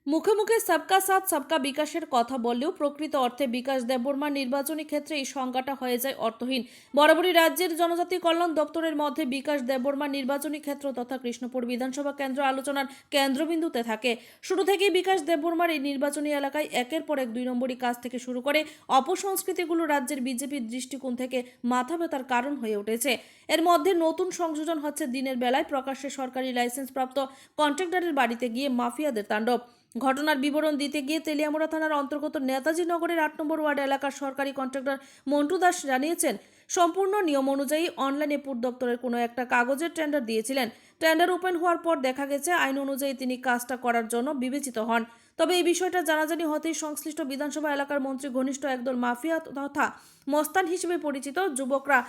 মুখে মুখে সবকা সাথ সবকা বিকাশের কথা বললেও প্রকৃত অর্থে বিকাশ দেববর্মার নির্বাচনী ক্ষেত্রে এই সংজ্ঞাটা হয়ে যায় অর্থহীন। বরাবরই রাজ্যের জনজাতি কল্যাণ দপ্তরের মধ্যে বিকাশ দেববর্মার নির্বাচনী ক্ষেত্র তথা কৃষ্ণপুর বিধানসভা কেন্দ্র আলোচনার কেন্দ্রবিন্দুতে থাকে। শুরু থেকেই বিকাশ দেববর্মার এই নির্বাচনী এলাকায় একের পর এক 2 নম্বরই কাজ থেকে শুরু করে অপসংস্কৃতিগুলো রাজ্যের বিজেপির দৃষ্টিকোণ থেকে মাথা ব্যথার কারণ হয়ে উঠেছে। এর মধ্যে নতুন সংযোজন হচ্ছে দিনের বেলায় প্রকাশ্যে সরকারি লাইসেন্সপ্রাপ্ত কন্ট্রাক্টরের বাড়িতে গিয়ে মাফিয়াদের তাণ্ডব। ঘটনার বিবরণ দিতে গিয়ে তেলিয়ামুড়া থানার অন্তর্গত নেতাজি নগরের 8 নম্বর ওয়ার্ড এলাকার সরকারি কন্ট্রাক্টর মন্টু দাস জানিয়েছেন, সম্পূর্ণ নিয়ম অনুযায়ী অনলাইনে পূর্ত দপ্তরের কোনো একটা কাগজের টেন্ডার দিয়েছিলেন। টেন্ডার ওপেন হওয়ার পর দেখা গেছে আইন অনুযায়ী তিনি কাজটা করার জন্য বিবেচিত হন। তবে এই বিষয়টা জানাজানি হতেই সংশ্লিষ্ট বিধানসভা এলাকার মন্ত্রী ঘনিষ্ঠ একদল মাফিয়া তথা মস্তান হিসেবে পরিচিত যুবকরা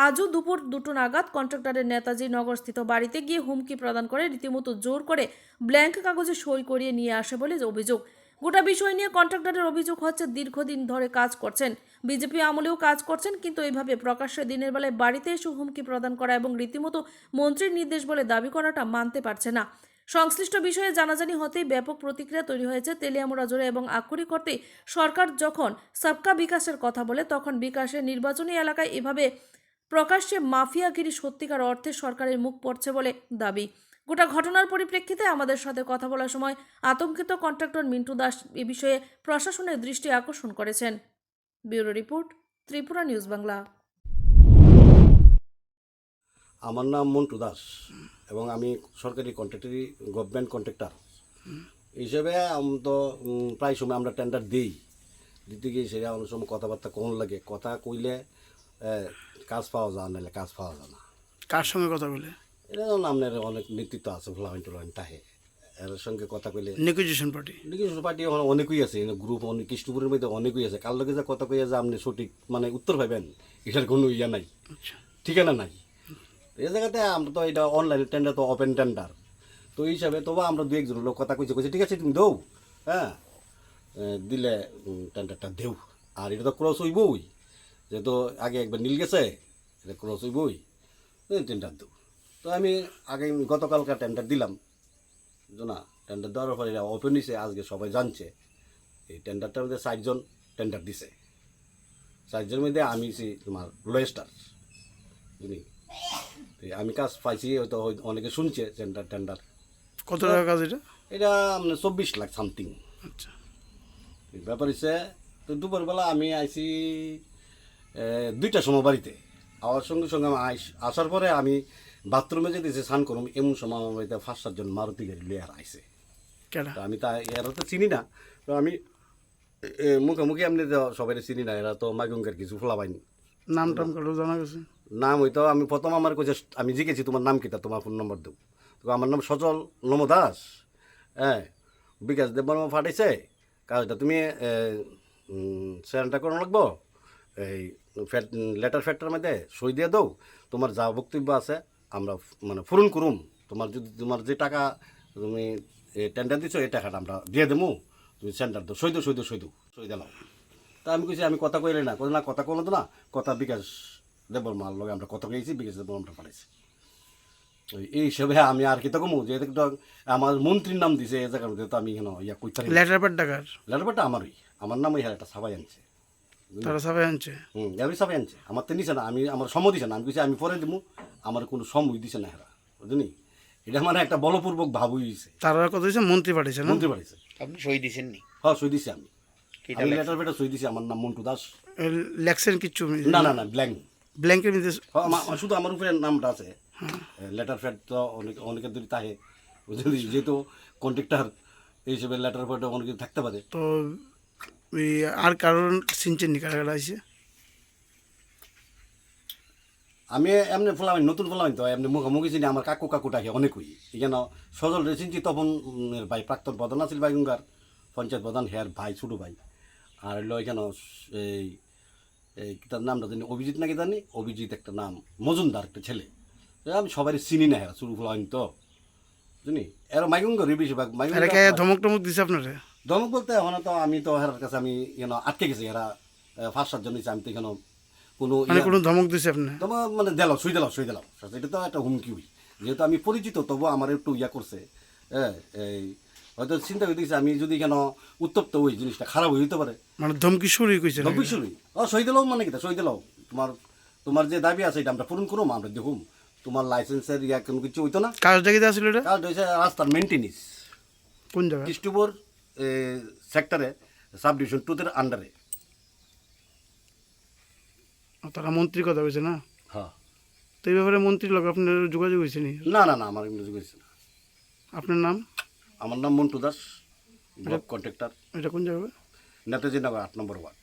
আজও দুপুর 2টো নাগাদ কন্ট্রাক্টরের নেতাজি নগরস্থিত বাড়িতে গিয়ে হুমকি প্রদান করে রীতিমতো জোর করে ব্ল্যাঙ্ক কাগজে সই করিয়ে নিয়ে আসে বলে অভিযোগ। গোটা বিষয় নিয়ে কন্ট্রাক্টরের অভিযোগ হচ্ছে দীর্ঘদিন ধরে কাজ করছেন, বিজেপি আমলেও কাজ করছেন, কিন্তু এইভাবে প্রকাশ্যে দিনের বেলায় বাড়িতে এসে হুমকি প্রদান করা এবং রীতিমতো মন্ত্রীর নির্দেশ বলে দাবি করাটা মানতে পারছে না। সংশ্লিষ্ট বিষয়ে জানাজানি হতেই ব্যাপক প্রতিক্রিয়া তৈরি হয়েছে তেলিয়ামুড়া জুড়ে এবং আক্ষরিক অর্থে সরকার যখন সবকা বিকাশের কথা বলে তখন বিকাশের নির্বাচনী এলাকায় এভাবে প্রকাশ্যে মাফিয়াগিরি সত্যিকার অর্থে সরকারের মুখ পড়ছে বলে দাবি। গোটা ঘটনার পরিপ্রেক্ষিতে আমাদের সাথে কথা বলার সময় আতঙ্কিত কন্ট্রাক্টর মিন্টু দাস এ বিষয়ে প্রশাসনের দৃষ্টি আকর্ষণ করেছেন। Bureau report, Tripura news Bangla. আমার নাম মন্টু দাস এবং আমি সরকারি কন্ট্রাক্টরি গভর্নমেন্ট কন্ট্রাক্টর হিসেবে আমি তো প্রায় সময় আমরা টেন্ডার দিই। দিতে গিয়ে সেটা অনেক সময় কথাবার্তা কোন লাগে, কথা কইলে কাজ পাওয়া যায়, নাহলে কাজ পাওয়া যায় না। কার সঙ্গে কথা বলে? এটা যেমন আপনার অনেক নেতৃত্ব আছে, ফ্লাইন টুলাইন তাহে এর সঙ্গে কথা কইলে নেগোসিয়েশন পার্টি নির্দিষ্ট পার্টি এখন অনেকই আছে, গ্রুপ অনেক কৃষ্ণপুরের মধ্যে অনেকই আছে। কার লগে যে কথা কইয়া যে আপনি সঠিক মানে উত্তর পাইবেন এটার কোনো ইয়া নাই, ঠিকানা নাই। এই জায়গাতে আমরা তো এটা অনলাইন টেন্ডার, তো ওপেন টেন্ডার, তো এই হিসাবে তবু আমরা দু একজন লোক কথা কইছে ঠিক আছে তুমি দেও, হ্যাঁ দিলে টেন্ডারটা দেও। আর এটা তো ক্রস হইবই, যেহেতু আগে একবার নীল গেছে, এটা ক্রস হইবই, টেন্ডার দেও। তো আমি আগে গতকালকার টেন্ডার দিলাম, না টেন্ডার দেওয়ার পরে এটা ওপেন হয়েছে, আজকে সবাই জানছে। এই টেন্ডারটার মধ্যে 4 জন টেন্ডার দিছে, 4 জনের মধ্যে আমি তোমার লোয়েস্টার বুঝলি। আমি কাজ পাইছি, হয়তো অনেকে শুনছে টেন্ডার। কত টাকা কাজ এটা? এটা মানে 24 লাখ সামথিং। আচ্ছা, ব্যাপার হচ্ছে তো দুপুরবেলা আমি আইছি 2টার সময় বাড়িতে। আওয়ার সঙ্গে সঙ্গে আমি আসার পরে আমি বাথরুমে যেতেছি স্নান করুম, এমন সময় আমার বাড়িতে 5-7 জন মারুতি গাড়ি লেয়ার আইসে। কেডা? তো আমি তা এরা তো চিনি না, তো আমি মুখোমুখি এমনি তো সবাই চিনি না, এরা তো মাইগঙ্গার কিছু ফোলাবাইনি। নাম টাম কারো জানা গেছে? নাম হইতো আমি প্রথম আমার কাছে আমি জিজ্ঞেছি তোমার নাম কিতা, তোমার ফোন নম্বর দেব। তো আমার নাম সজল নম দাস, হ্যাঁ বিকাশ দেববর্মা ফাটাইছে কাজটা, তুমি সেন্ডটা করে লাগবো, এই লেটার ফ্যাক্টরের মধ্যে সই দিয়ে দাও, তোমার যা বক্তব্য আছে আমরা মানে পূরণ করুম, তোমার যদি তোমার যে টাকা তুমি টেন্ডার দিচ্ছ এই টাকাটা আমরা দিয়ে দেবো, তুমি সেন্টার দাও, সই দাও সই দিলাম। তা আমি কইছি আমি কথা কইলে না, কথা কইলো তো না, কথা বিকাশ দেববর্মার লগে আমরা কথা কইছি, বিকাশ দেববর্মা পাঠাইছে। এই হিসাবে আমি আর কি তো কমু, যে আমার মন্ত্রীর নাম দিছে এই জায়গার মধ্যে, তো আমি এখানে ইয়া কইতে লেটার প্যাড টাকার? লেটারটা আমারই, আমার নাম ওই একটা সাবাই আনছে। তারা সবাই আনছে? আমি সাবাই আনছে, আমার তো নিছে না, আমি আমার সময় দিছে না, আমি কইছি আমি পরে দিব, আমার কোনো সময় দিছে না হেরা, বুঝলি। এটা মানে একটা বলপূর্বক ভাব হইছে। তারা কত দিয়েছে? মন্ত্রী পাঠিয়েছে না? মন্ত্রী পাঠাইছে। আপনি সই দিছেন নি? হ্যাঁ সই দিছি আমি, লেটার পেটা সই দিছি, আমার নাম মন্টু দাস। লেখছেন কিচ্ছু? না ব্ল্যাঙ্ক, ব্ল্যাঙ্কের মধ্যে? শুধু আমার উপরে নামটা আছে, লেটার ফ্যাট তো অনেকের দূরে তাহে, বুঝলি, যেহেতু কন্ট্রাক্টর এই হিসেবে লেটার ফ্যাট অনেকে থাকতে পারে। তো আর কারণ চিনছেন নি কারা কারা আছে? আমি এমনি ফোলাম, নতুন ফোলাম তো এমনি মুখোমুখি চিনি, আমার কাকুটাকে অনেকই এখানে সজল রে চিনছি, তখন ভাই প্রাক্তন প্রধান আছিল বাইগঙ্গার পঞ্চায়েত প্রধান, হেয়ার ভাই ছোটো ভাই। আর হইলো এখানে এই তার নামটা জানি অভিজিৎ নাকি জানি, অভিজিৎ একটা নাম, মজুমদার একটা ছেলে, আমি সবাই চিনি না, হেরা শুরু ফোলাইন তো জানি, এরা মাইগঙ্গার বেশিরভাগ। ধমক টমক দিছে আপনারা? ধমক বলতে এখন তো আমি তো হেরার কাছে আমি আটকে গেছি, এরা 5-7 জন নিচ্ছে, আমি তো এখানে কোনো কোনো ধমক দিছে আপনি? তোমার মানে সই দিলাম, এটা তো একটা হুমকি হই, যেহেতু আমি পরিচিত, তবু আমার একটু ইয়া করছে, হ্যাঁ এই হয়তো চিন্তা করে দেখছি আমি যদি কেন উত্তপ্ত ওই জিনিসটা খারাপ হয়ে যেতে পারে। মানে ধমকি শুরুই কইছে ধমকি শুরুই সই দিলাম মানে কি সই দিলাম তোমার তোমার যে দাবি আছে এটা আমরা পূরণ করুম, আমরা দেখুম তোমার লাইসেন্সের ইয়া কোনো কিছু হইতো না। কাজ জায়গাতে আসলে এটা কাজ হয়েছে রাস্তার মেনটেন্স কোন জায়গা? কৃষ্ণপুর সেক্টরে সাব ডিভিশন 2 আন্ডারে। তারা মন্ত্রীর কথা বলছে না? হ্যাঁ। তো এই ব্যাপারে মন্ত্রীর লোক আপনার যোগাযোগ হয়েছে নি? না না না আমার ইংরেজি হয়েছে না। আপনার নাম? আমার নাম মন্টু দাস, ব্লক কন্ট্রাক্টর, এটা কোন জায়গা? নেতাজি নগর 8 নম্বর ওয়ার্ড।